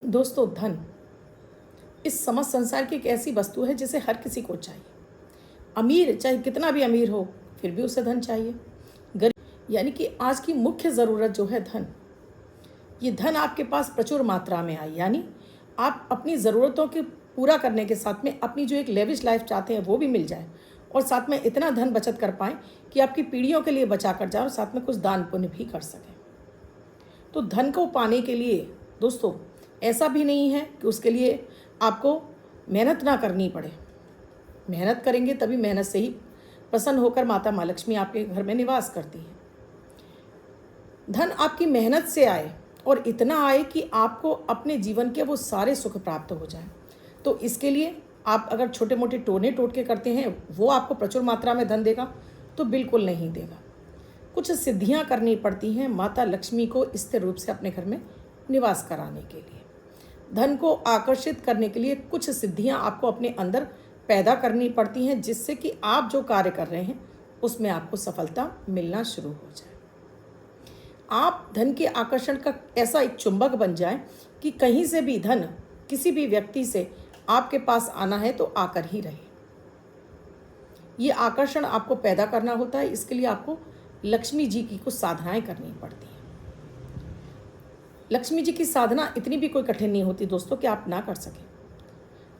दोस्तों, धन इस समस्त संसार की एक ऐसी वस्तु है जिसे हर किसी को चाहिए। अमीर चाहे कितना भी अमीर हो, फिर भी उसे धन चाहिए। गरीब यानी कि आज की मुख्य ज़रूरत जो है धन, ये धन आपके पास प्रचुर मात्रा में आए, यानी आप अपनी ज़रूरतों के पूरा करने के साथ में अपनी जो एक लेविश लाइफ चाहते हैं वो भी मिल जाए, और साथ में इतना धन बचत कर पाएँ कि आपकी पीढ़ियों के लिए बचा कर जाए और साथ में कुछ दान पुण्य भी कर सकें। तो धन को पाने के लिए दोस्तों ऐसा भी नहीं है कि उसके लिए आपको मेहनत ना करनी पड़े। मेहनत करेंगे तभी मेहनत से ही प्रसन्न होकर माता माँ लक्ष्मी आपके घर में निवास करती है। धन आपकी मेहनत से आए और इतना आए कि आपको अपने जीवन के वो सारे सुख प्राप्त हो जाए। तो इसके लिए आप अगर छोटे मोटे टोने टोटके करते हैं वो आपको प्रचुर मात्रा में धन देगा तो बिल्कुल नहीं देगा। कुछ सिद्धियां करनी पड़ती हैं माता लक्ष्मी को स्थिर रूप से अपने घर में निवास कराने के लिए। धन को आकर्षित करने के लिए कुछ सिद्धियां आपको अपने अंदर पैदा करनी पड़ती हैं, जिससे कि आप जो कार्य कर रहे हैं उसमें आपको सफलता मिलना शुरू हो जाए। आप धन के आकर्षण का ऐसा एक चुंबक बन जाए कि कहीं से भी धन किसी भी व्यक्ति से आपके पास आना है तो आकर ही रहे। ये आकर्षण आपको पैदा करना होता है, इसके लिए आपको लक्ष्मी जी की कुछ साधनाएं करनी पड़ती हैं। लक्ष्मी जी की साधना इतनी भी कोई कठिन नहीं होती दोस्तों कि आप ना कर सकें।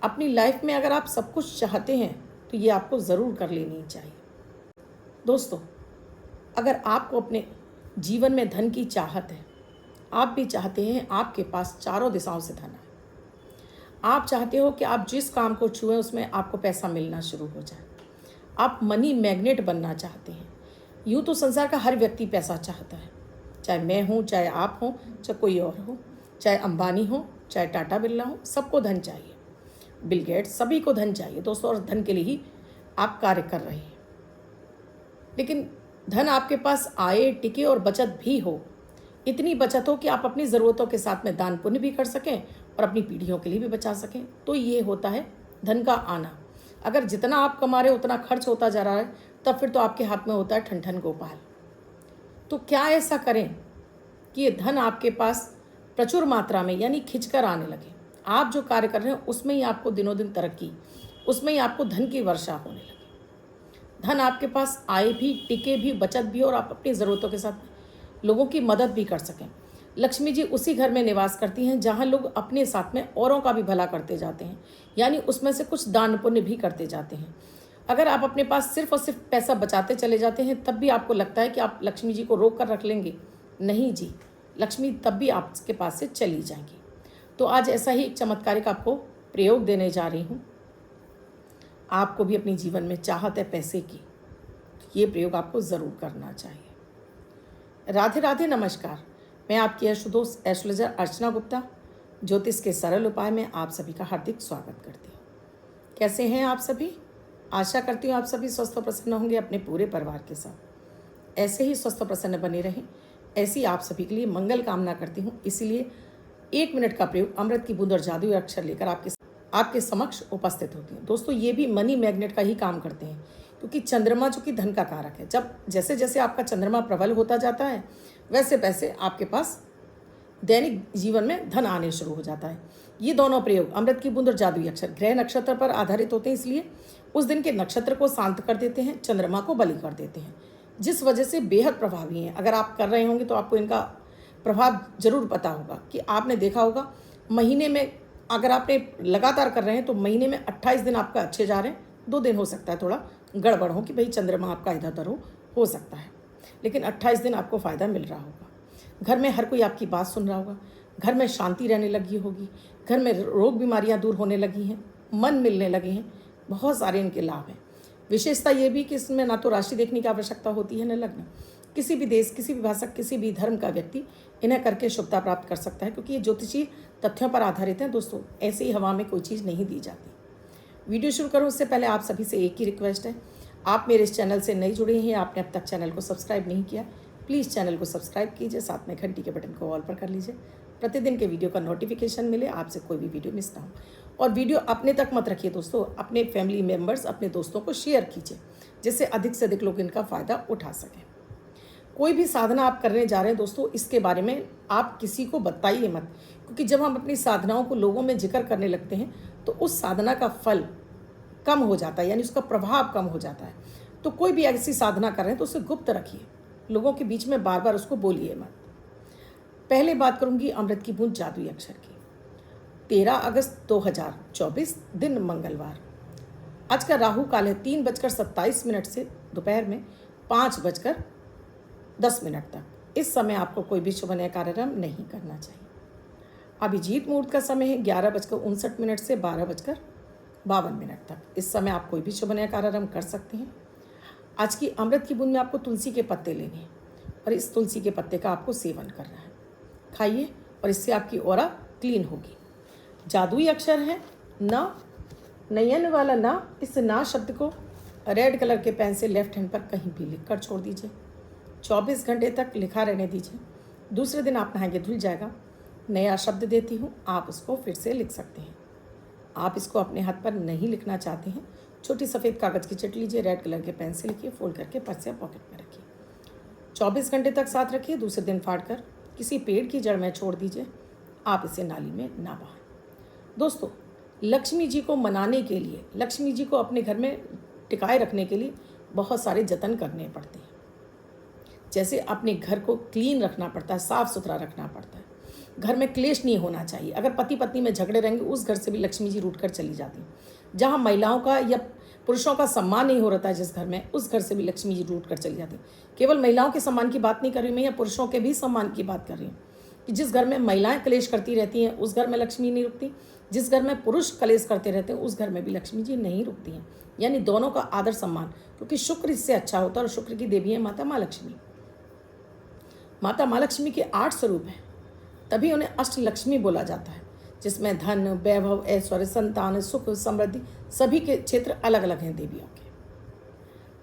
अपनी लाइफ में अगर आप सब कुछ चाहते हैं तो ये आपको ज़रूर कर लेनी चाहिए। दोस्तों, अगर आपको अपने जीवन में धन की चाहत है, आप भी चाहते हैं आपके पास चारों दिशाओं से धन आए, आप चाहते हो कि आप जिस काम को छुएं उसमें आपको पैसा मिलना शुरू हो जाए, आप मनी मैग्नेट बनना चाहते हैं। यूँ तो संसार का हर व्यक्ति पैसा चाहता है, चाहे मैं हूँ, चाहे आप हों, चाहे कोई और हो, चाहे अंबानी हो, चाहे टाटा बिरला हो, सबको धन चाहिए। बिल गेट्स, सभी को धन चाहिए दोस्तों, और धन के लिए ही आप कार्य कर रहे हैं। लेकिन धन आपके पास आए, टिके और बचत भी हो, इतनी बचत हो कि आप अपनी ज़रूरतों के साथ में दान पुण्य भी कर सकें और अपनी पीढ़ियों के लिए भी बचा सकें, तो ये होता है धन का आना। अगर जितना आप कमा रहे हो उतना खर्च होता जा रहा है, तब फिर तो आपके हाथ में होता है ठन ठन गोपाल। तो क्या ऐसा करें कि ये धन आपके पास प्रचुर मात्रा में यानी खिंचकर आने लगे। आप जो कार्य कर रहे हैं उसमें ही आपको दिनों दिन तरक्की, उसमें ही आपको धन की वर्षा होने लगे। धन आपके पास आए भी, टिके भी, बचत भी, और आप अपनी ज़रूरतों के साथ लोगों की मदद भी कर सकें। लक्ष्मी जी उसी घर में निवास करती हैं जहाँ लोग अपने साथ में औरों का भी भला करते जाते हैं, यानी उसमें से कुछ दान पुण्य भी करते जाते हैं। अगर आप अपने पास सिर्फ और सिर्फ पैसा बचाते चले जाते हैं तब भी आपको लगता है कि आप लक्ष्मी जी को रोक कर रख लेंगे। नहीं जी, लक्ष्मी तब भी आपके पास से चली जाएंगी। तो आज ऐसा ही एक चमत्कारिक आपको प्रयोग देने जा रही हूँ। आपको भी अपने जीवन में चाहत है पैसे की, तो ये प्रयोग आपको ज़रूर करना चाहिए। राधे राधे, नमस्कार। मैं आपकी यशोदोस्त एस्ट्रोलॉजर अर्चना गुप्ता ज्योतिष के सरल उपाय में आप सभी का हार्दिक स्वागत करती हूँ। कैसे हैं आप सभी? आशा करती हूँ आप सभी स्वस्थ और प्रसन्न होंगे अपने पूरे परिवार के साथ। ऐसे ही स्वस्थ और प्रसन्न बने रहें, ऐसी आप सभी के लिए मंगल कामना करती हूँ। इसीलिए 1 मिनट का प्रयोग अमृत की बूंद और जादुई अक्षर लेकर आपके समक्ष उपस्थित होती हैं। दोस्तों, ये भी मनी मैग्नेट का ही काम करते हैं, क्योंकि चंद्रमा जो कि धन का कारक है, जब जैसे जैसे आपका चंद्रमा प्रबल होता जाता है वैसे वैसे आपके पास दैनिक जीवन में धन आने शुरू हो जाता है। ये दोनों प्रयोग अमृत की बूंद और जादुई अक्षर ग्रह नक्षत्र पर आधारित होते हैं, इसलिए उस दिन के नक्षत्र को शांत कर देते हैं, चंद्रमा को बलि कर देते हैं, जिस वजह से बेहद प्रभावी हैं। अगर आप कर रहे होंगे तो आपको इनका प्रभाव जरूर पता होगा कि आपने देखा होगा महीने में, अगर आपने लगातार कर रहे हैं तो महीने में 28 दिन आपका अच्छे जा रहे हैं। 2 दिन हो सकता है थोड़ा गड़बड़ हो कि भाई चंद्रमा आपका इधर उधर हो सकता है, लेकिन 28 दिन आपको फ़ायदा मिल रहा होगा। घर में हर कोई आपकी बात सुन रहा होगा, घर में शांति रहने लगी होगी, घर में रोग बीमारियां दूर होने लगी हैं, मन मिलने लगे हैं। बहुत सारे इनके लाभ हैं। विशेषता ये भी कि इसमें ना तो राशि देखने की आवश्यकता होती है, न लग्न। किसी भी देश, किसी भी भाषा, किसी भी धर्म का व्यक्ति इन्हें करके शुभता प्राप्त कर सकता है, क्योंकि ये ज्योतिषीय तथ्यों पर आधारित हैं दोस्तों। ऐसे ही हवा में कोई चीज़ नहीं दी जाती। वीडियो शुरू करूँ उससे पहले आप सभी से एक ही रिक्वेस्ट है, आप मेरे इस चैनल से नई जुड़े हैं, आपने अब तक चैनल को सब्सक्राइब नहीं किया, प्लीज़ चैनल को सब्सक्राइब कीजिए, साथ में घंटी के बटन को ऑल पर कर लीजिए, प्रतिदिन के वीडियो का नोटिफिकेशन मिले, आपसे कोई भी वीडियो मिस ना हो। और वीडियो अपने तक मत रखिए दोस्तों, अपने फैमिली मेम्बर्स, अपने दोस्तों को शेयर कीजिए, जिससे अधिक से अधिक लोग इनका फ़ायदा उठा सकें। कोई भी साधना आप करने जा रहे हैं दोस्तों, इसके बारे में आप किसी को बताइए मत, क्योंकि जब हम अपनी साधनाओं को लोगों में जिक्र करने लगते हैं तो उस साधना का फल कम हो जाता है, यानी उसका प्रभाव कम हो जाता है। तो कोई भी ऐसी साधना कर रहे हैं तो उसे गुप्त रखिए, लोगों के बीच में बार बार उसको बोलिए मत। पहले बात करूंगी अमृत की बूंद जादुई अक्षर की। 13 अगस्त 2024, दिन मंगलवार। आज का राहु काल है 3:27 से दोपहर में 5:10 तक। इस समय आपको कोई भी शुभ कार्यक्रम नहीं करना चाहिए। अभिजीत मुहूर्त का समय है 11:59 से 12:52 तक। इस समय आप कोई भी शुभ कार्यक्रम कर सकते हैं। आज की अमृत की बूंद में आपको तुलसी के पत्ते लेने हैं और इस तुलसी के पत्ते का आपको सेवन करना है। खाइए और इससे आपकी ऑरा क्लीन होगी। जादुई अक्षर है न, नयन वाला ना। इस ना शब्द को रेड कलर के पेन से लेफ्ट हैंड पर कहीं भी लिख कर छोड़ दीजिए। 24 घंटे तक लिखा रहने दीजिए। दूसरे दिन आप नहाएंगे धुल जाएगा। नया शब्द देती हूँ, आप उसको फिर से लिख सकते हैं। आप इसको अपने हाथ पर नहीं लिखना चाहते हैं, छोटी सफ़ेद कागज़ की चिट लीजिए, रेड कलर के पेन से लिखिए, फोल्ड करके पर्स या पॉकेट में रखिए। 24 घंटे तक साथ रखिए। दूसरे दिन फाड़ कर किसी पेड़ की जड़ में छोड़ दीजिए। आप इसे नाली में ना बहाएं। दोस्तों, लक्ष्मी जी को मनाने के लिए, लक्ष्मी जी को अपने घर में टिकाए रखने के लिए बहुत सारे जतन करने पड़ते हैं। जैसे अपने घर को क्लीन रखना पड़ता है, साफ़ सुथरा रखना पड़ता है। घर में क्लेश नहीं होना चाहिए। अगर पति पत्नी में झगड़े रहेंगे, उस घर से भी लक्ष्मी जी रूठ कर चली जाती हैं। जहाँ महिलाओं का या पुरुषों का सम्मान नहीं हो रहा है जिस घर में, उस घर से भी लक्ष्मी जी रूठ कर चली जाती हैं। केवल महिलाओं के सम्मान की बात नहीं कर रही मैं, या पुरुषों के भी सम्मान की बात कर रही हूँ कि जिस घर में महिलाएं क्लेश करती रहती हैं उस घर में लक्ष्मी नहीं रुकती। जिस घर में पुरुष क्लेश करते रहते हैं उस घर में भी लक्ष्मी जी नहीं रुकती हैं। यानी दोनों का आदर सम्मान, क्योंकि शुक्र इससे अच्छा होता है। और शुक्र की देवी है माता माँ लक्ष्मी। माता माँ लक्ष्मी के 8 स्वरूप हैं, तभी उन्हें अष्टलक्ष्मी बोला जाता है, जिसमें धन, वैभव, ऐश्वर्य, संतान, सुख, समृद्धि सभी के क्षेत्र अलग अलग हैं देवियों के।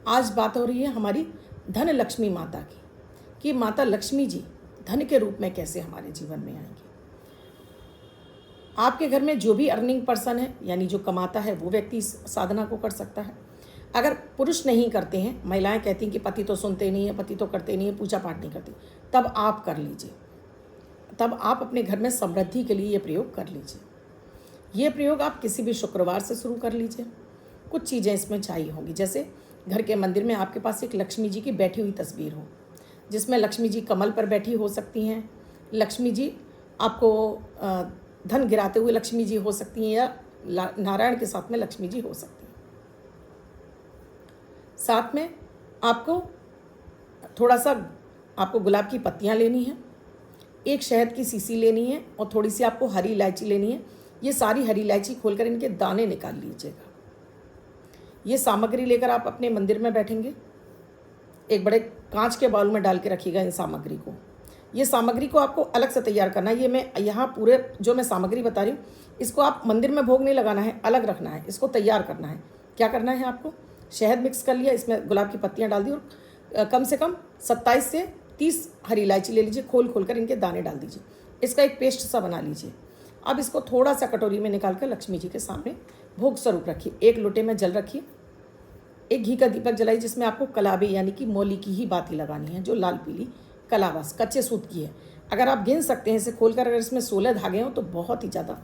आज बात हो रही है हमारी धन लक्ष्मी माता की, कि माता लक्ष्मी जी धन के रूप में कैसे हमारे जीवन में आएंगे। आपके घर में जो भी अर्निंग पर्सन है, यानी जो कमाता है, वो व्यक्ति इस साधना को कर सकता है। अगर पुरुष नहीं करते हैं, महिलाएं कहती हैं कि पति तो सुनते नहीं है, पति तो करते नहीं है, पूजा पाठ नहीं करती, तब आप कर लीजिए। तब आप अपने घर में समृद्धि के लिए ये प्रयोग कर लीजिए। ये प्रयोग आप किसी भी शुक्रवार से शुरू कर लीजिए। कुछ चीज़ें इसमें चाहिए होंगी, जैसे घर के मंदिर में आपके पास एक लक्ष्मी जी की बैठी हुई तस्वीर हो, जिसमें लक्ष्मी जी कमल पर बैठी हो सकती हैं। लक्ष्मी जी आपको धन गिराते हुए लक्ष्मी जी हो सकती हैं, या नारायण के साथ में लक्ष्मी जी हो सकती हैं। साथ में आपको थोड़ा सा गुलाब की पत्तियाँ लेनी है, एक शहद की शीशी लेनी है, और थोड़ी सी आपको हरी इलायची लेनी है। ये सारी हरी इलायची खोलकर इनके दाने निकाल लीजिएगा। ये सामग्री लेकर आप अपने मंदिर में बैठेंगे। एक बड़े कांच के बाउल में डाल के रखिएगा इन सामग्री को। ये सामग्री को आपको अलग से तैयार करना है। ये मैं यहाँ पूरे जो मैं सामग्री बता रही हूँ, इसको आप मंदिर में भोग नहीं लगाना है, अलग रखना है। इसको तैयार करना है। क्या करना है आपको, शहद मिक्स कर लिया, इसमें गुलाब की पत्तियाँ डाल दी, और कम से कम 27 से 30 हरी इलायची ले लीजिए। खोल कर इनके दाने डाल दीजिए। इसका एक पेस्ट सा बना लीजिए। अब इसको थोड़ा सा कटोरी में निकाल कर लक्ष्मी जी के सामने भोग स्वरूप रखिए। एक लोटे में जल रखिए, एक घी का दीपक जलाइए, जिसमें आपको कलाबे यानी कि मौली की ही बाती लगानी है, जो लाल पीली कलाबस कच्चे सूत की है। अगर आप गिन सकते हैं इसे खोलकर, अगर इसमें 16 धागे हों तो बहुत ही ज़्यादा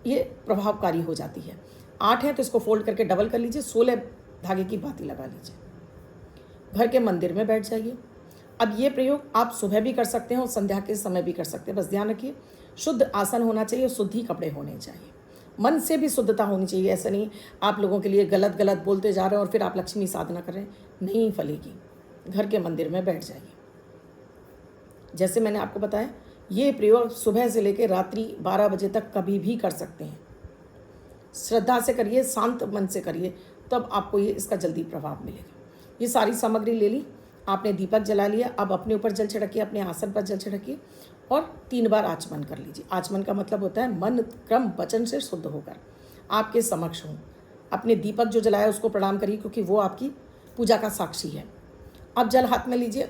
ये प्रभावकारी हो जाती है। 8 है तो इसको फोल्ड करके डबल कर लीजिए, 16 धागे की बाती लगा लीजिए। घर के मंदिर में बैठ जाइए। अब ये प्रयोग आप सुबह भी कर सकते हैं और संध्या के समय भी कर सकते हैं। बस ध्यान रखिए, शुद्ध आसन होना चाहिए और शुद्ध ही कपड़े होने चाहिए। मन से भी शुद्धता होनी चाहिए। ऐसा नहीं आप लोगों के लिए गलत गलत बोलते जा रहे हैं और फिर आप लक्ष्मी साधना कर रहे हैं, नहीं फलेगी। घर के मंदिर में बैठ जाइए। जैसे मैंने आपको बताया, ये प्रयोग सुबह से लेकर रात्रि 12 बजे तक कभी भी कर सकते हैं। श्रद्धा से करिए, शांत मन से करिए, तब आपको ये इसका जल्दी प्रभाव मिलेगा। ये सारी सामग्री ले ली, आपने दीपक जला लिया। अब अपने ऊपर जल छिड़किए, अपने आसन पर जल छिड़किए और 3 बार आचमन कर लीजिए। आचमन का मतलब होता है मन, क्रम, वचन से शुद्ध होकर आपके समक्ष हूँ। अपने दीपक जो जलाया उसको प्रणाम करिए, क्योंकि वो आपकी पूजा का साक्षी है। अब जल हाथ में लीजिए।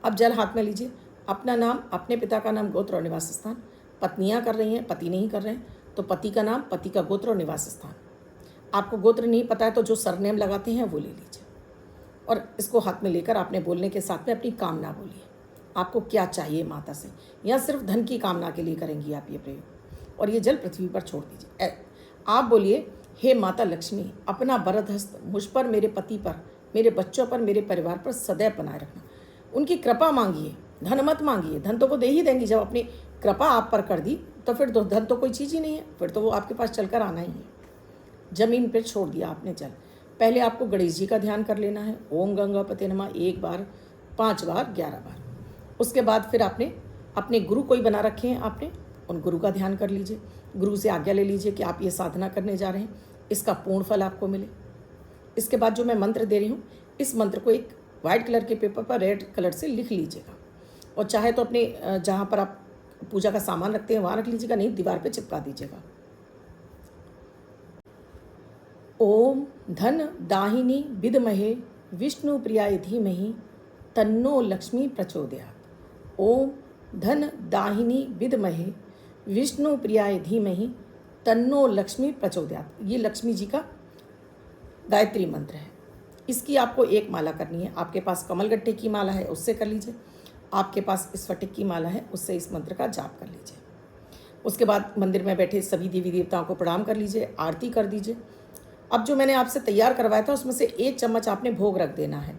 अब जल हाथ में लीजिए। अपना नाम, अपने पिता का नाम, गोत्र और निवास स्थान। पत्नियां कर रही हैं, पति नहीं कर रहे हैं, तो पति का नाम, पति का गोत्र और निवास स्थान। आपको गोत्र नहीं पता है तो जो सरनेम लगाते हैं वो ले लीजिए। और इसको हाथ में लेकर आपने बोलने के साथ में अपनी कामना बोलिए, आपको क्या चाहिए माता से, या सिर्फ धन की कामना के लिए करेंगी आप ये प्रयोग, और ये जल पृथ्वी पर छोड़ दीजिए। आप बोलिए, हे माता लक्ष्मी, अपना वरद हस्त मुझ पर, मेरे पति पर, मेरे बच्चों पर, मेरे परिवार पर सदैव बनाए रखना। उनकी कृपा मांगिए, धन मत मांगिए, धन तो वो दे ही देंगी। जब अपनी कृपा आप पर कर दी तो फिर धन तो कोई चीज़ ही नहीं है, फिर तो वो आपके पास चलकर आना ही है। जमीन पर छोड़ दिया आपने जल। पहले आपको गणेश जी का ध्यान कर लेना है, ओम गंगापते नमः 1 बार, 5 बार, 11 बार। उसके बाद फिर आपने अपने गुरु कोई बना रखे हैं, आपने उन गुरु का ध्यान कर लीजिए। गुरु से आज्ञा ले लीजिए कि आप ये साधना करने जा रहे हैं, इसका पूर्ण फल आपको मिले। इसके बाद जो मैं मंत्र दे रही हूँ, इस मंत्र को एक वाइट कलर के पेपर पर रेड कलर से लिख लीजिएगा, और चाहे तो अपने जहाँ पर आप पूजा का सामान रखते हैं वहाँ रख लीजिएगा, नहीं दीवार पे चिपका दीजिएगा। ओम धन दाहिनी विद्महे विष्णु प्रियाय धीमहि तन्नो लक्ष्मी प्रचोदयात्। ओम धन दाहिनी विद्महे विष्णु प्रियाय धीमहि तन्नो लक्ष्मी प्रचोदयात्। ये लक्ष्मी जी का गायत्री मंत्र है। इसकी आपको एक माला करनी है। आपके पास कमलगट्टे की माला है, उससे कर लीजिए। आपके पास स्फटिक की माला है, उससे इस मंत्र का जाप कर लीजिए। उसके बाद मंदिर में बैठे सभी देवी देवताओं को प्रणाम कर लीजिए, आरती कर दीजिए। अब जो मैंने आपसे तैयार करवाया था उसमें से 1 चम्मच आपने भोग रख देना है।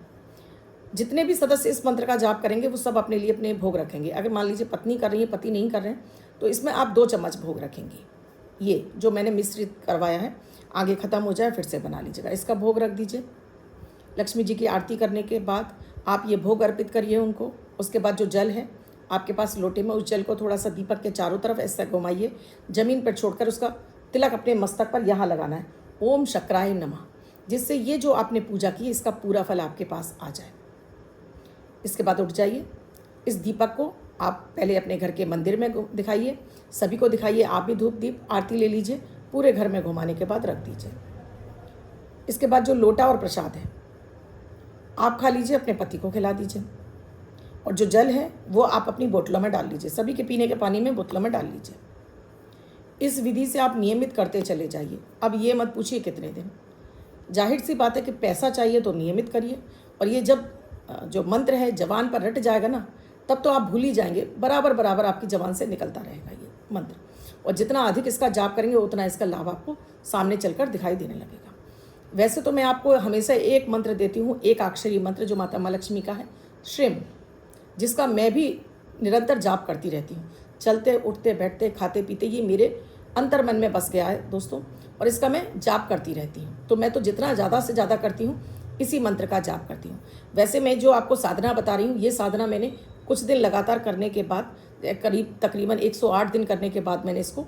जितने भी सदस्य इस मंत्र का जाप करेंगे वो सब अपने लिए अपने भोग रखेंगे। अगर मान लीजिए पत्नी कर रही है, पति नहीं कर रहे हैं, तो इसमें आप 2 चम्मच भोग रखेंगी। ये जो मैंने मिश्रित करवाया है, आगे ख़त्म हो जाए फिर से बना लीजिएगा। इसका भोग रख दीजिए। लक्ष्मी जी की आरती करने के बाद आप ये भोग अर्पित करिए उनको। उसके बाद जो जल है आपके पास लोटे में, उस जल को थोड़ा सा दीपक के चारों तरफ ऐसा घुमाइए, ज़मीन पर छोड़कर उसका तिलक अपने मस्तक पर यहाँ लगाना है, ओम शक्राय नमः, जिससे ये जो आपने पूजा की इसका पूरा फल आपके पास आ जाए। इसके बाद उठ जाइए। इस दीपक को आप पहले अपने घर के मंदिर में दिखाइए, सभी को दिखाइए। आप भी धूप दीप आरती ले लीजिए, पूरे घर में घुमाने के बाद रख दीजिए। इसके बाद जो लोटा और प्रसाद है आप खा लीजिए, अपने पति को खिला दीजिए, और जो जल है वो आप अपनी बोतलों में डाल लीजिए। सभी के पीने के पानी में बोतलों में डाल लीजिए। इस विधि से आप नियमित करते चले जाइए। अब ये मत पूछिए कितने दिन, जाहिर सी बात है कि पैसा चाहिए तो नियमित करिए, और ये जब जो मंत्र है जबान पर रट जाएगा ना, तब तो आप भूल ही जाएंगे। बराबर बराबर आपकी जबान से निकलता रहेगा ये मंत्र, और जितना अधिक इसका जाप करेंगे उतना इसका लाभ आपको सामने चलकर दिखाई देने लगेगा। वैसे तो मैं आपको हमेशा एक मंत्र देती हूँ, एक अक्षरी मंत्र जो माता माँ लक्ष्मी का है, श्रीम, जिसका मैं भी निरंतर जाप करती रहती हूँ। चलते उठते बैठते खाते पीते ये मेरे अंतर मन में बस गया है दोस्तों, और इसका मैं जाप करती रहती हूँ। तो मैं तो जितना ज़्यादा से ज़्यादा करती हूँ इसी मंत्र का जाप करती हूँ। वैसे मैं जो आपको साधना बता रही हूँ, ये साधना मैंने कुछ दिन लगातार करने के बाद, तकरीबन 108 दिन करने के बाद मैंने इसको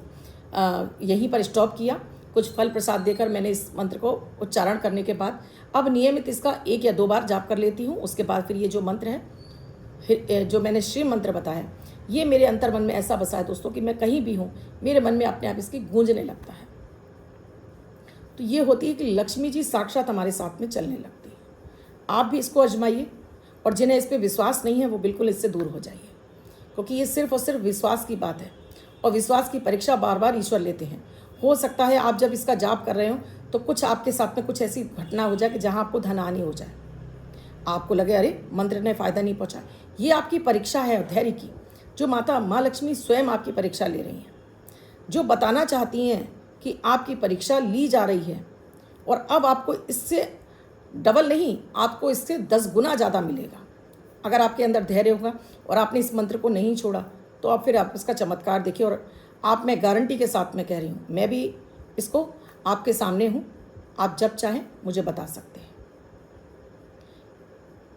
यहीं पर स्टॉप किया। कुछ फल प्रसाद देकर मैंने इस मंत्र को उच्चारण करने के बाद अब नियमित इसका 1 या 2 बार जाप कर लेती हूँ। उसके बाद फिर ये जो मंत्र है, जो मैंने श्री मंत्र बताया, ये मेरे अंतर मन में ऐसा बसा है दोस्तों कि मैं कहीं भी हूँ मेरे मन में अपने आप इसकी गूंजने लगता है। तो ये होती है कि लक्ष्मी जी साक्षात हमारे साथ में चलने लगती है। आप भी इसको आजमाइए, और जिन्हें इस पर विश्वास नहीं है वो बिल्कुल इससे दूर हो जाइए, क्योंकि ये सिर्फ और सिर्फ विश्वास की बात है, और विश्वास की परीक्षा बार बार ईश्वर लेते हैं। हो सकता है आप जब इसका जाप कर रहे हो तो कुछ आपके साथ में कुछ ऐसी घटना हो जाए कि जहाँ आपको धन हानि हो जाए, आपको लगे अरे मंत्र ने फ़ायदा नहीं पहुँचा। ये आपकी परीक्षा है धैर्य की, जो माता माँ लक्ष्मी स्वयं आपकी परीक्षा ले रही हैं, जो बताना चाहती हैं कि आपकी परीक्षा ली जा रही है, और अब आपको इससे डबल नहीं, आपको इससे 10 गुना ज़्यादा मिलेगा। अगर आपके अंदर धैर्य होगा और आपने इस मंत्र को नहीं छोड़ा तो आप फिर आप इसका चमत्कार देखिए। और आप, मैं गारंटी के साथ में कह रही हूँ, मैं भी इसको आपके सामने हूँ, आप जब चाहें मुझे बता सकते हैं।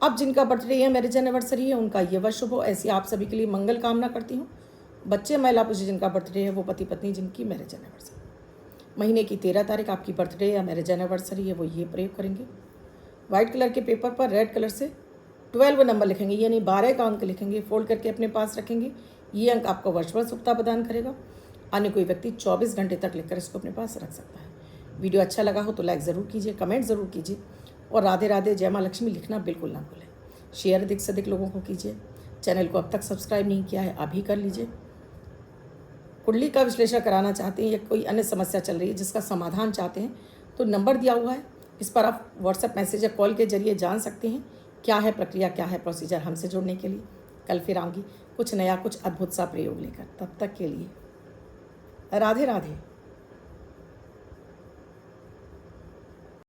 अब जिनका बर्थडे है, मैरिज एनिवर्सरी है, उनका ये वर्ष शुभ हो, ऐसी आप सभी के लिए मंगल कामना करती हूँ। बच्चे महिला पुरुष जिनका बर्थडे है, वो पति पत्नी जिनकी मैरिज एनिवर्सरी, महीने की 13 तारीख आपकी बर्थडे या मैरिज एनिवर्सरी है, वो ये प्रयोग करेंगे। वाइट कलर के पेपर पर रेड कलर से 12 नंबर लिखेंगे, यानी 12 का अंक लिखेंगे, फोल्ड करके अपने पास रखेंगे। ये अंक आपको वर्ष भर सुखता प्रदान करेगा। अन्य कोई व्यक्ति 24 घंटे तक लिखकर इसको अपने पास रख सकता है। वीडियो अच्छा लगा हो तो लाइक ज़रूर कीजिए, कमेंट ज़रूर कीजिए, और राधे राधे जय माँ लक्ष्मी लिखना बिल्कुल ना भूलें। शेयर अधिक से अधिक लोगों को कीजिए। चैनल को अब तक सब्सक्राइब नहीं किया है, अभी कर लीजिए। कुंडली का विश्लेषण कराना चाहते हैं या कोई अन्य समस्या चल रही है जिसका समाधान चाहते हैं, तो नंबर दिया हुआ है, इस पर आप व्हाट्सएप मैसेज या कॉल के जरिए जान सकते हैं क्या है प्रक्रिया, क्या है प्रोसीजर हमसे जुड़ने के लिए। कल फिर आऊँगी कुछ नया, कुछ अद्भुत सा प्रयोग लेकर। तब तक के लिए राधे राधे।